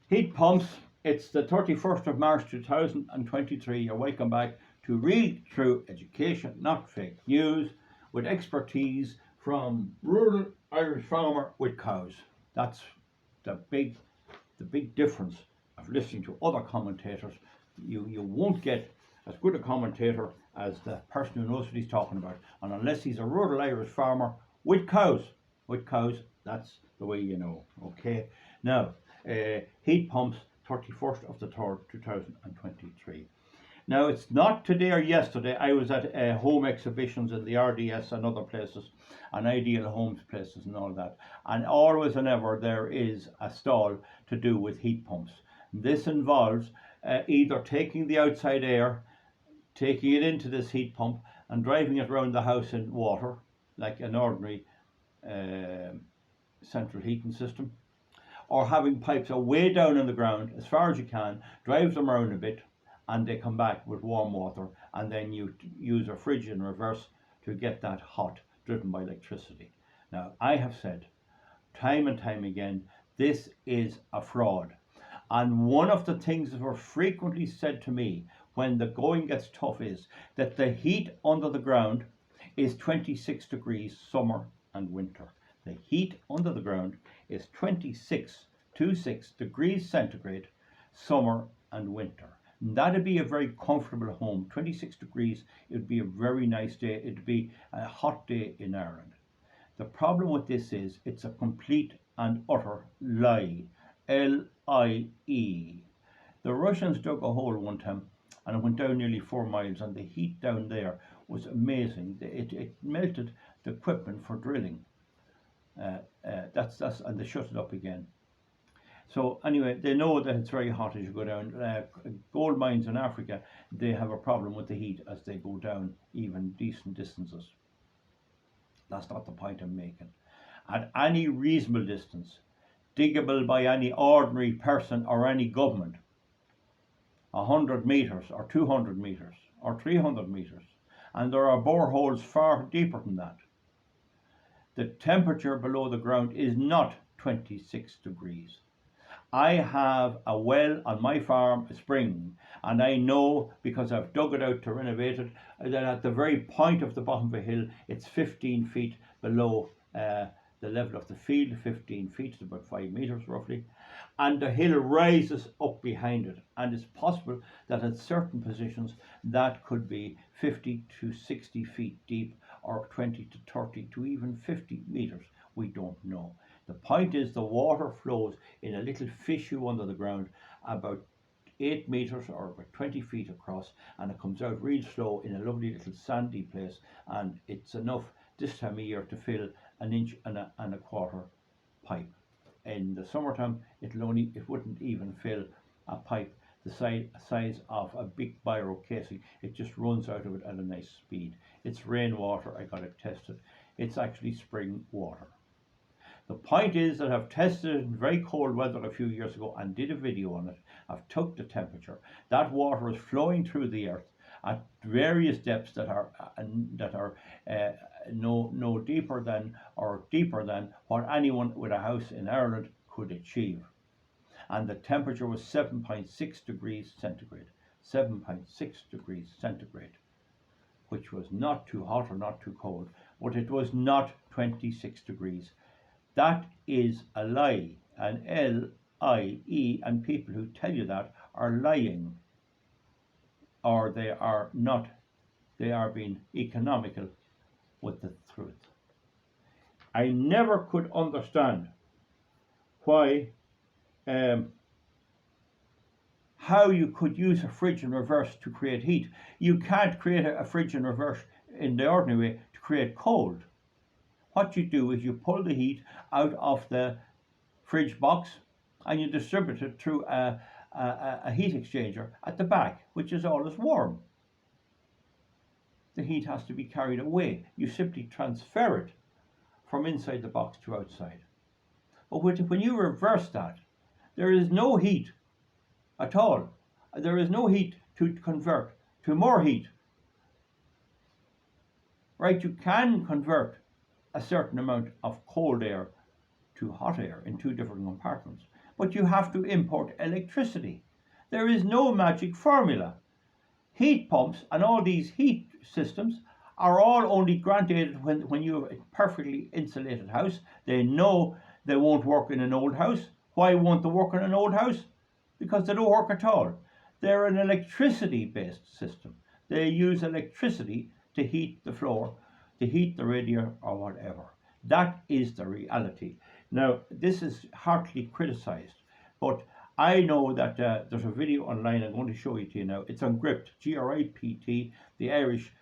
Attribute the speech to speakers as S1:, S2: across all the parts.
S1: Heat pumps, it's the 31st of March 2023. You're welcome back to Read True Education, not fake news, with expertise from rural Irish farmer with cows. That's the big difference of listening to other commentators. You won't get as good a commentator as the person who knows what he's talking about. And unless he's a rural Irish farmer with cows, that's the way you know. Okay. Now, heat pumps, 31st of the 3rd, 2023. Now, it's not today or yesterday. I was at home exhibitions in the RDS and other places, and Ideal Homes places and all that. And always and ever there is a stall to do with heat pumps. This involves either taking the outside air, taking it into this heat pump and driving it around the house in water, like an ordinary central heating system, or having pipes way down in the ground as far as you can, drive them around a bit, and they come back with warm water, and then you use a fridge in reverse to get that hot, driven by electricity. Now, I have said time and time again, this is a fraud. And one of the things that were frequently said to me when the going gets tough is that the heat under the ground is 26 degrees summer and winter. The heat under the ground is 26 degrees centigrade summer and winter. And that'd be a very comfortable home. 26 degrees, it would be a very nice day. It'd be a hot day in Ireland. The problem with this is it's a complete and utter lie. L-I-E. The Russians dug a hole one time and it went down nearly 4 miles, and the heat down there was amazing. It melted the equipment for drilling. And they shut it up again. So anyway, they know that it's very hot as you go down. Gold mines in Africa, they have a problem with the heat as they go down even decent distances. That's not the point I'm making. At any reasonable distance, diggable by any ordinary person or any government, 100 metres or 200 metres or 300 metres, and there are boreholes far deeper than that, the temperature below the ground is not 26 degrees. I have a well on my farm, a spring, and I know, because I've dug it out to renovate it, that at the very point of the bottom of a hill, it's 15 feet below the level of the field. 15 feet is about 5 metres roughly, and the hill rises up behind it, and it's possible that at certain positions that could be 50 to 60 feet deep, or 20 to 30 to even 50 metres. We don't know. The point is, the water flows in a little fissure under the ground about 8 metres or about 20 feet across, and it comes out real slow in a lovely little sandy place, and it's enough this time of year to fill an inch and a quarter pipe. In the summertime, it wouldn't even fill a pipe the size of a big biro casing. It just runs out of it at a nice speed. It's rainwater. I got it tested. It's actually spring water. The point is that I've tested it in very cold weather a few years ago and did a video on it. I've took the temperature. That water is flowing through the earth at various depths that are no deeper than or deeper than what anyone with a house in Ireland could achieve. And the temperature was 7.6 degrees centigrade. 7.6 degrees centigrade, which was not too hot or not too cold, but it was not 26 degrees. That is a lie, an L-I-E, and people who tell you that are lying, or they are not, they are being economical with the truth. I never could understand why, how you could use a fridge in reverse to create heat. You can't create a fridge in reverse in the ordinary way to create cold. What you do is you pull the heat out of the fridge box and you distribute it through a heat exchanger at the back, which is always warm. The heat has to be carried away. You simply transfer it from inside the box to outside. But when you reverse that, there is no heat at all. There is no heat to convert to more heat. Right, you can convert a certain amount of cold air to hot air in two different compartments, but you have to import electricity. There is no magic formula. Heat pumps and all these heat systems are all only granted when you have a perfectly insulated house. They know they won't work in an old house. Why won't they work in an old house? Because they don't work at all. They're an electricity-based system. They use electricity to heat the floor, to heat the radiator or whatever. That is the reality. Now, this is heartily criticised, but I know that there's a video online I'm going to show it to you now. It's on Gript, Gript, the Irish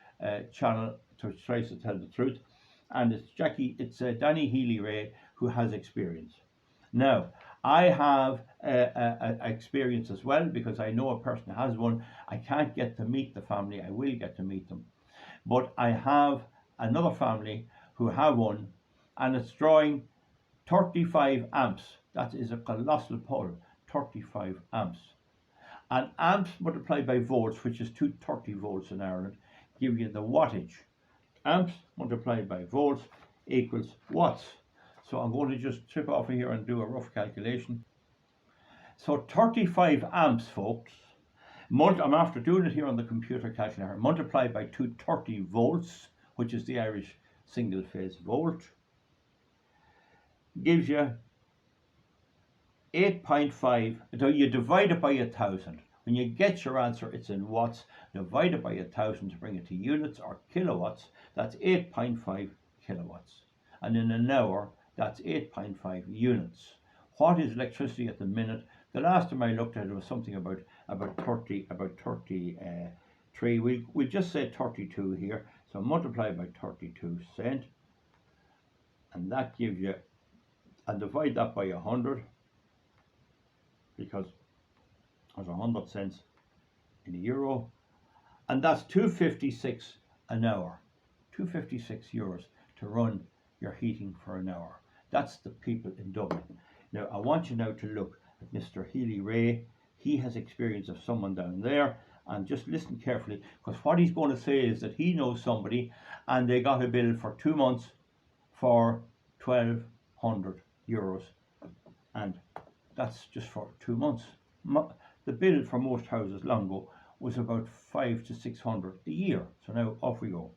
S1: channel which tries to tell the truth, and it's Danny Healy-Rae who has experience. Now, I have experience as well because I know a person who has one. I can't get to meet the family. I will get to meet them, but I have another family who have one, and it's drawing 35 amps. That is a colossal pull, 35 amps. And amps multiplied by volts, which is 230 volts in Ireland, give you the wattage. Amps multiplied by volts equals watts. So I'm going to just trip off of here and do a rough calculation. So 35 amps, folks, I'm after doing it here on the computer calculator, multiplied by 230 volts, which is the Irish single phase volt, gives you 8.5. So you divide it by 1,000. When you get your answer, it's in watts. Divide it by 1,000 to bring it to units or kilowatts. That's 8.5 kilowatts. And in an hour, that's 8.5 units. What is electricity at the minute? The last time I looked at it was something about 33. We'll just say 32 here. So multiply by 32 cent, and that gives you, and divide that by 100, because there's 100 cents in a euro, and that's 256 an hour. 256 euros to run your heating for an hour. That's the people in Dublin. Now I want you now to look at Mr. Healy-Rae. He has experience of someone down there, and just listen carefully, because what he's going to say is that he knows somebody and they got a bill for 2 months for 1,200 euros, and that's just for 2 months. The bill for most houses long ago was about 500 to 600 a year. So now off we go.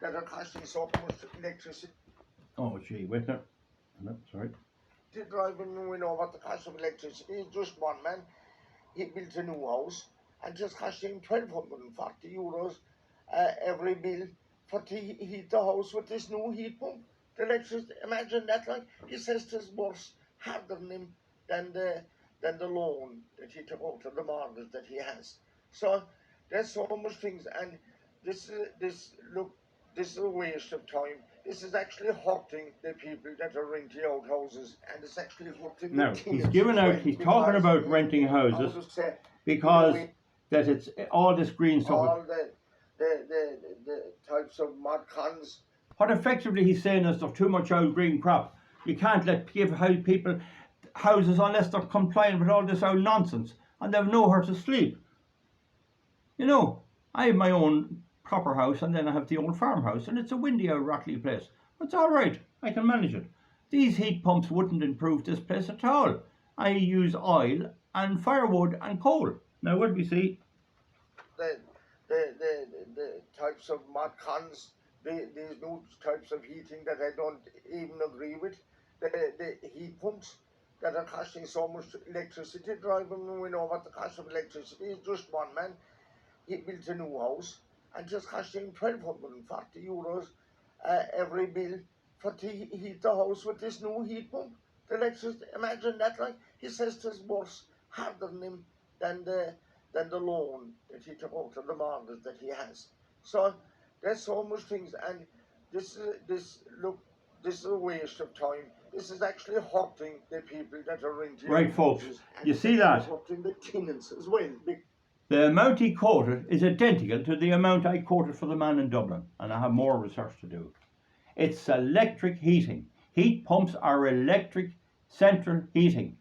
S2: That are costing so much electricity.
S1: Oh gee, wait there. No, sorry.
S2: The driver we know what the cost of electricity is. Just one man, he built a new house and just cost him 1,240 euros every bill for to heat the house with this new heat pump. The electricity, imagine that, like he says it's worse, harder than him than the loan that he took out of the mortgage that he has. So there's so much things, and this is a waste of time. This is actually hurting the people that are renting out houses, and it's actually hurting the tenants.
S1: He's given out, he's talking about renting houses because that it's all this green stuff.
S2: All the types of mod cons.
S1: What effectively he's saying is there's too much old green crap. You can't give people houses unless they're complying with all this old nonsense, and they've nowhere to sleep. You know, I have my own proper house, and then I have the old farmhouse, and it's a windy old rattly place. It's all right, I can manage it. These heat pumps wouldn't improve this place at all. I use oil and firewood and coal. Now what do we see?
S2: The types of mod cons, these new types of heating that I don't even agree with. The heat pumps that are costing so much electricity. Driving, we know what the cost of electricity is. Just one man, he built a new house and just cost him 1,240 euros every bill for to heat the house with this new heat pump. The electricity, imagine that, like he says it's worse, harder than him than the loan that he took out of the mortgage that he has. So there's so much things, and this is a waste of time. This is actually hurting the people that are renting.
S1: Right, folks, you see that?
S2: Hurting the tenants as well.
S1: The amount he quoted is identical to the amount I quoted for the man in Dublin, and I have more research to do. It's electric heating. Heat pumps are electric central heating.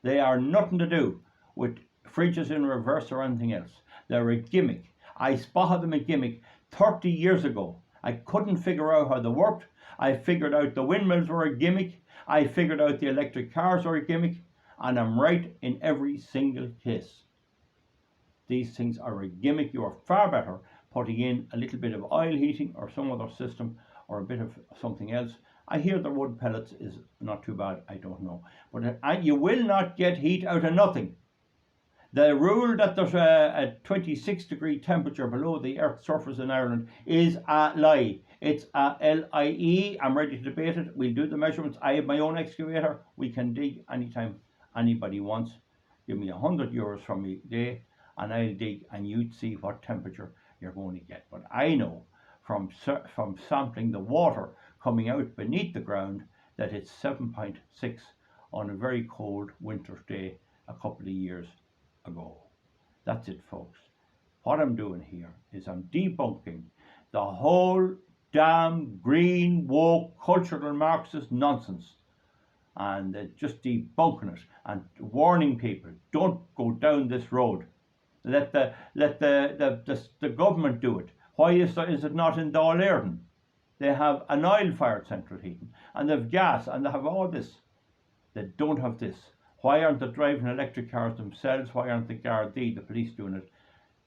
S1: They are nothing to do with fridges in reverse or anything else. They're a gimmick. I spotted them a gimmick 30 years ago. I couldn't figure out how they worked. I figured out the windmills were a gimmick. I figured out the electric cars are a gimmick, and I'm right in every single case. These things are a gimmick. You are far better putting in a little bit of oil heating or some other system or a bit of something else. I hear the wood pellets is not too bad, I don't know. But you will not get heat out of nothing. The rule that there's a 26-degree temperature below the Earth's surface in Ireland is a lie. It's a LIE. I'm ready to debate it. We'll do the measurements. I have my own excavator. We can dig anytime anybody wants. Give me €100 from me a day and I'll dig, and you'd see what temperature you're going to get. But I know from sampling the water coming out beneath the ground that it's 7.6 on a very cold winter's day a couple of years ago. That's it, folks. What I'm doing here is I'm debunking the whole damn green, woke, cultural Marxist nonsense, and just debunking it and warning people, don't go down this road. Let the government do it. Why is it not in Dáil Éireann? They have an oil-fired central heating, and they have gas, and they have all this. They don't have this. Why aren't they driving electric cars themselves? Why aren't the Gardaí, the police, doing it?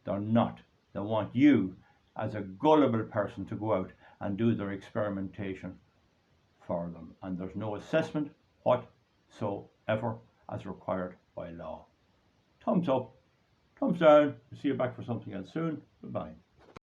S1: They're not. They want you, as a gullible person, to go out and do their experimentation for them. And there's no assessment whatsoever as required by law. Thumbs up, thumbs down. See you back for something else soon. Goodbye.